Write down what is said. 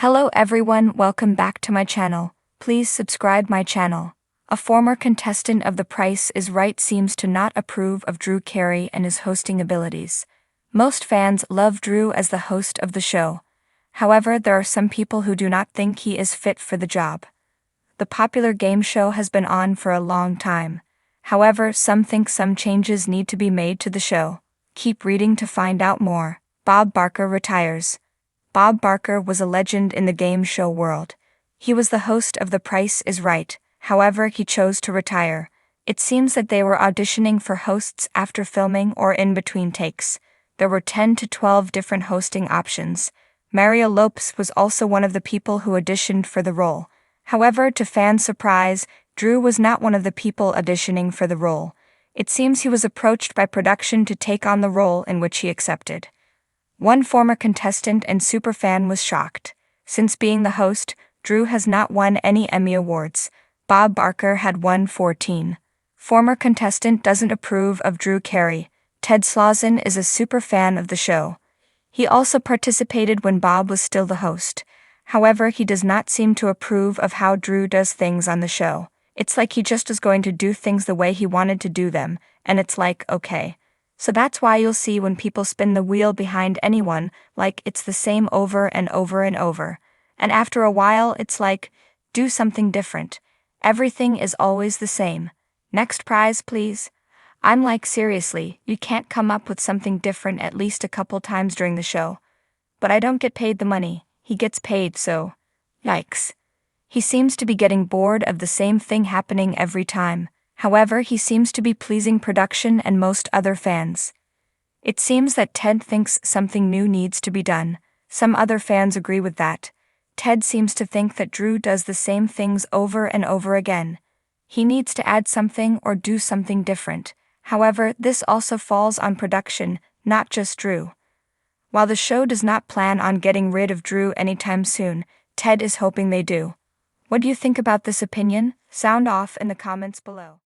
Hello everyone, welcome back to my channel. Please subscribe my channel. A former contestant of The Price is Right seems to not approve of Carey and his hosting abilities. Most fans love Drew as the host of the show. However, there are some people who do not think he is fit for the job. The popular game show has been on for a long time. However, some think some changes need to be made to the show. Keep reading to find out more. Bob Barker retires. Bob Barker was a legend in the game show world. He was the host of The Price is Right, however he chose to retire. It seems that they were auditioning for hosts after filming or in between takes. There were 10 to 12 different hosting options. Mario Lopez was also one of the people who auditioned for the role. However, to fans' surprise, Drew was not one of the people auditioning for the role. It seems he was approached by production to take on the role, in which he accepted. One former contestant and superfan was shocked. Since being the host, Drew has not won any Emmy Awards. Bob Barker had won 14. Former contestant doesn't approve of Carey. Ted Slauson is a superfan of the show. He also participated when Bob was still the host. However, he does not seem to approve of how Drew does things on the show. It's like he just is going to do things the way he wanted to do them, and it's like, okay. So that's why you'll see when people spin the wheel behind anyone, like it's the same over and over and over. And after a while, it's like, do something different. Everything is always the same. Next prize, please. I'm like, seriously, you can't come up with something different at least a couple times during the show. But I don't get paid the money, he gets paid, so. Yikes. He seems to be getting bored of the same thing happening every time. However, he seems to be pleasing production and most other fans. It seems that Ted thinks something new needs to be done. Some other fans agree with that. Ted seems to think that Drew does the same things over and over again. He needs to add something or do something different. However, this also falls on production, not just Drew. While the show does not plan on getting rid of Drew anytime soon, Ted is hoping they do. What do you think about this opinion? Sound off in the comments below.